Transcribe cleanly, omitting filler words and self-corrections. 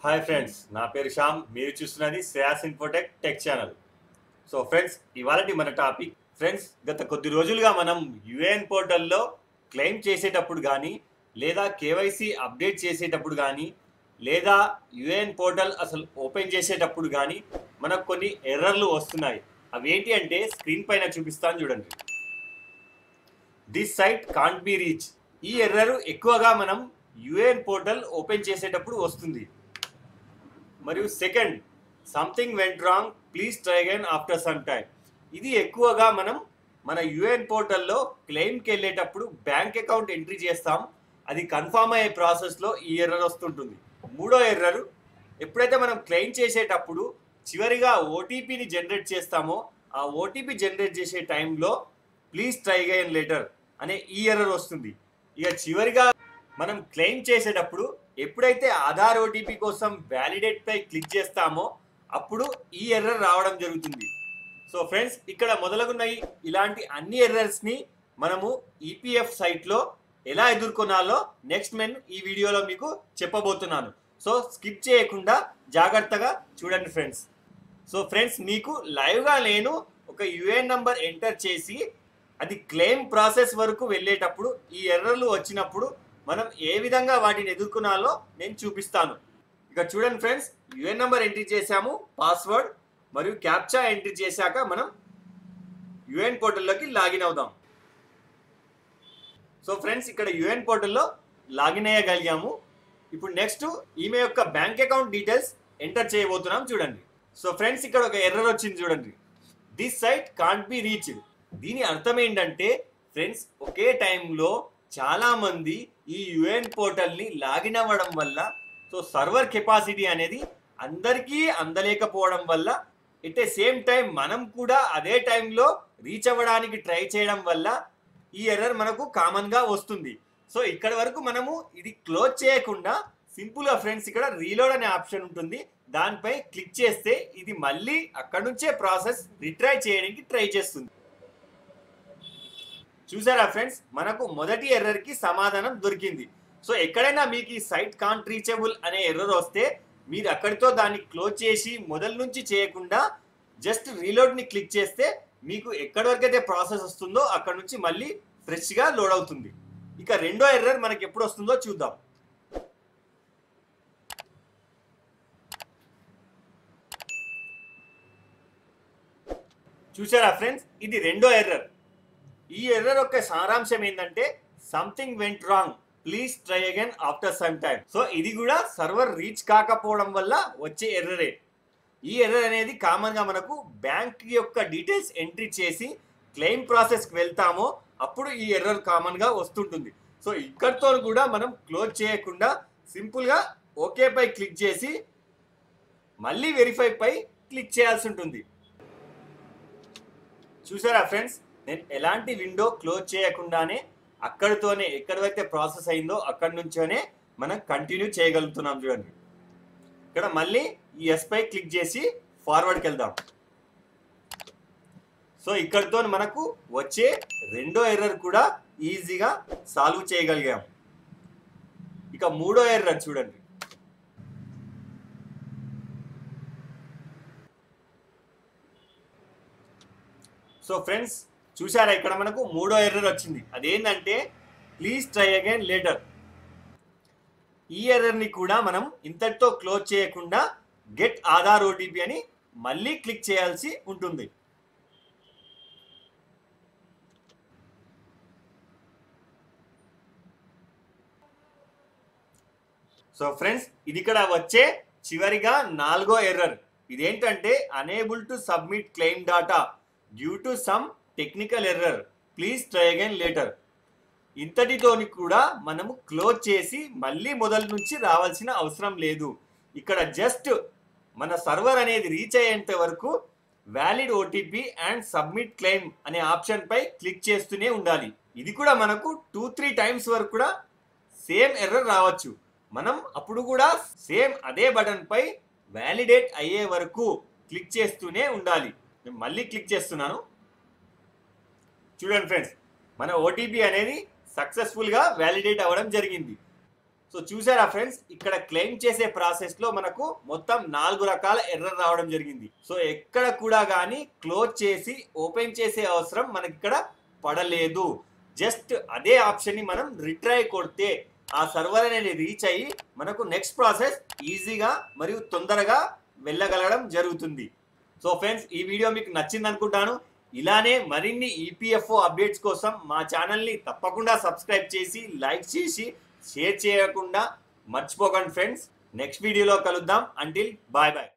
Hi friends, నా పేరు శ్యామ్. మీరు చూస్తున్నది Shreyas infotech tech channel. So friends, ఇవాళటి మన టాపిక్ ఫ్రెండ్స్, గత కొద్ది రోజులుగా మనం యుఏఎన్ పోర్టల్లో క్లెయిమ్ చేసేటప్పుడు కానీ, లేదా కేవైసీ అప్డేట్ చేసేటప్పుడు కానీ, లేదా యుఏఎన్ పోర్టల్ అసలు ఓపెన్ చేసేటప్పుడు కానీ మనకు కొన్ని ఎర్రర్లు వస్తున్నాయి. అవి ఏంటి అంటే స్క్రీన్ పైన చూపిస్తాను చూడండి. This site can't be reach. ఈ ఎర్రర్ ఎక్కువగా మనం యుఏఎన్ పోర్టల్ ఓపెన్ చేసేటప్పుడు వస్తుంది. మరియు second, something went wrong, please try again after some time. ఇది ఎక్కువగా మనం మన యుఏఎన్ పోర్టల్లో క్లెయిమ్కి వెళ్ళేటప్పుడు బ్యాంక్ అకౌంట్ ఎంట్రీ చేస్తాం, అది కన్ఫామ్ అయ్యే ప్రాసెస్లో ఈ ఎర్రర్ వస్తుంటుంది. మూడో ఎర్రర్, ఎప్పుడైతే మనం క్లెయిమ్ చేసేటప్పుడు చివరిగా ఓటీపీని జనరేట్ చేస్తామో ఆ ఓటీపీ జనరేట్ చేసే టైంలో ప్లీజ్ ట్రై అగైన్ లేటర్ అనే ఈ ఎర్రర్ వస్తుంది. ఇక చివరిగా మనం క్లెయిమ్ చేసేటప్పుడు ఎప్పుడైతే ఆధార్ ఓటీపీ కోసం వ్యాలిడేట్ పై క్లిక్ చేస్తామో అప్పుడు ఈ ఎర్రర్ రావడం జరుగుతుంది. సో ఫ్రెండ్స్, ఇక్కడ మొదలగున్న ఇలాంటి అన్ని ఎర్రర్స్ని మనము ఈపీఎఫ్ సైట్లో ఎలా ఎదుర్కొనాలో నెక్స్ట్ నేను ఈ వీడియోలో మీకు చెప్పబోతున్నాను. సో స్కిప్ చేయకుండా జాగ్రత్తగా చూడండి ఫ్రెండ్స్. సో ఫ్రెండ్స్, మీకు లైవ్గా నేను ఒక యుఏఎన్ నంబర్ ఎంటర్ చేసి అది క్లెయిమ్ ప్రాసెస్ వరకు వెళ్ళేటప్పుడు ఈ ఎర్రర్లు వచ్చినప్పుడు మనం ఏ విధంగా వాటిని ఎదుర్కొనాలో నేను చూపిస్తాను. ఇక చూడండి ఫ్రెండ్స్, యుఏఎన్ నంబర్ ఎంట్రీ చేసాము, పాస్వర్డ్ మరియు క్యాప్చా ఎంట్రీ చేశాక మనం యుఏఎన్ పోర్టల్లోకి లాగిన్ అవుదాం. సో ఫ్రెండ్స్, ఇక్కడ యుఏఎన్ పోర్టల్లో లాగిన్ అయ్యగలిగాము. ఇప్పుడు నెక్స్ట్ ఈమె యొక్క బ్యాంక్ అకౌంట్ డీటెయిల్స్ ఎంటర్ చేయబోతున్నాం చూడండి. సో ఫ్రెండ్స్, ఇక్కడ ఒక ఎర్రర్ వచ్చింది చూడండి, this site can't be reached. దీని అర్థం ఏంటంటే ఫ్రెండ్స్, ఒకే టైంలో చాలా మంది ఈ యుఏఎన్ పోర్టల్ని లాగిన్ అవ్వడం వల్ల సో సర్వర్ కెపాసిటీ అనేది అందరికీ అందలేకపోవడం వల్ల ఎట్ ఏ సేమ్ టైం మనం కూడా అదే టైంలో రీచ్ అవ్వడానికి ట్రై చేయడం వల్ల ఈ ఎర్రర్ మనకు కామన్గా వస్తుంది. సో ఇక్కడ వరకు మనము ఇది క్లోజ్ చేయకుండా సింపుల్గా ఫ్రెండ్స్ ఇక్కడ రీలోడ్ అనే ఆప్షన్ ఉంటుంది, దానిపై క్లిక్ చేస్తే ఇది మళ్ళీ అక్కడ నుంచే ప్రాసెస్ రిట్రై చేయడానికి ట్రై చేస్తుంది. చూసారా ఫ్రెండ్స్, మనకు మొదటి ఎర్రర్కి సమాధానం దొరికింది. సో ఎక్కడైనా మీకు ఈ సైట్ కాంట్ రీచబుల్ అనే ఎర్రర్ వస్తే మీరు అక్కడితో దాన్ని క్లోజ్ చేసి మొదలు నుంచి చేయకుండా జస్ట్ రీలోడ్ని క్లిక్ చేస్తే మీకు ఎక్కడి వరకు అయితే ప్రాసెస్ వస్తుందో అక్కడ నుంచి మళ్ళీ ఫ్రెష్గా లోడ్ అవుతుంది. ఇక రెండో ఎర్రర్ మనకి ఎప్పుడు వస్తుందో చూద్దాం. చూసారా ఫ్రెండ్స్, ఇది రెండో ఎర్రర్. ఈ ఎర్రర్ యొక్క సారాంశం ఏంటంటే something went wrong, please try again after some time. So ఇది కూడా సర్వర్ రీచ్ కాకపోవడం వల్ల వచ్చే ఎర్రరే. ఈ ఎర్రర్ అనేది కామన్గా మనకు బ్యాంక్ యొక్క డీటెయిల్స్ ఎంట్రీ చేసి క్లెయిమ్ ప్రాసెస్కి వెళ్తామో అప్పుడు ఈ ఎర్రర్ కామన్గా వస్తుంటుంది. సో ఇక్కడితో కూడా మనం క్లోజ్ చేయకుండా సింపుల్గా ఓకే పై క్లిక్ చేసి మళ్ళీ వెరిఫై పై క్లిక్ చేయాల్సి ఉంటుంది. చూసారా ఫ్రెండ్స్, నేను ఎలాంటి విండో క్లోజ్ చేయకుండానే అక్కడితోనే ఎక్కడైతే ప్రాసెస్ అయిందో అక్కడి నుంచోనే మనం కంటిన్యూ చేయగలుగుతున్నాం చూడండి. ఇక్కడ మళ్ళీ ఈ ఎస్ పై క్లిక్ చేసి ఫార్వర్డ్కి వెళ్దాం. సో ఇక్కడితో మనకు వచ్చే రెండో ఎర్రర్ కూడా ఈజీగా సాల్వ్ చేయగలిగాం. ఇక మూడో ఎర్రర్ చూడండి. సో ఫ్రెండ్స్, చూసారా ఇక్కడ మనకు మూడో ఎర్రర్ వచ్చింది, అదేంటంటే ప్లీజ్ ట్రై అగైన్ లేటర్. ఈ ఎర్రర్ని కూడా మనం ఇంతటితో క్లోజ్ చేయకుండా గెట్ ఆధార్ ఓటీపీ అని మళ్ళీ క్లిక్ చేయాల్సి ఉంటుంది. సో ఫ్రెండ్స్, ఇది ఇక్కడ వచ్చే చివరిగా నాలుగో ఎర్రర్. ఇదేంటంటే unable to submit claim data due to some technical error, please try again later. ఇంతటితోని కూడా మనము క్లోజ్ చేసి మళ్ళీ మొదలు నుంచి రావాల్సిన అవసరం లేదు. ఇక్కడ జస్ట్ మన సర్వర్ అనేది రీచ్ అయ్యేంత వరకు valid OTP and submit claim అనే ఆప్షన్ పై క్లిక్ చేస్తూనే ఉండాలి. ఇది కూడా మనకు 2-3 టైమ్స్ వరకు కూడా సేమ్ ఎర్రర్ రావచ్చు. మనం అప్పుడు కూడా సేమ్ అదే బటన్ పై వ్యాలిడేట్ అయ్యే వరకు క్లిక్ చేస్తూనే ఉండాలి. నేను మళ్ళీ క్లిక్ చేస్తున్నాను చూడండి ఫ్రెండ్స్, మన ఓటీపీ అనేది సక్సెస్ఫుల్గా వ్యాలిడేట్ అవ్వడం జరిగింది. సో చూసారా ఫ్రెండ్స్, ఇక్కడ క్లెయిమ్ చేసే ప్రాసెస్ లో మనకు మొత్తం 4 రకాల ఎర్రర్ రావడం జరిగింది. సో ఎక్కడ కూడా కానీ క్లోజ్ చేసి ఓపెన్ చేసే అవసరం మనకి ఇక్కడ పడలేదు. జస్ట్ అదే ఆప్షన్ ని మనం రిట్రై కొడితే ఆ సర్వర్ అనేది రీచ్ అయ్యి మనకు నెక్స్ట్ ప్రాసెస్ ఈజీగా మరియు తొందరగా వెళ్ళగలగడం జరుగుతుంది. సో ఫ్రెండ్స్, ఈ వీడియో మీకు నచ్చింది అనుకుంటాను. ఇలానే మరిన్ని ఈపీఎఫ్ఓ అప్డేట్స్ కోసం మా ఛానల్ని తప్పకుండా సబ్స్క్రైబ్ చేసి లైక్ చేసి షేర్ చేయకుండా మర్చిపోకండి ఫ్రెండ్స్. నెక్స్ట్ వీడియోలో కలుద్దాం. Until bye bye.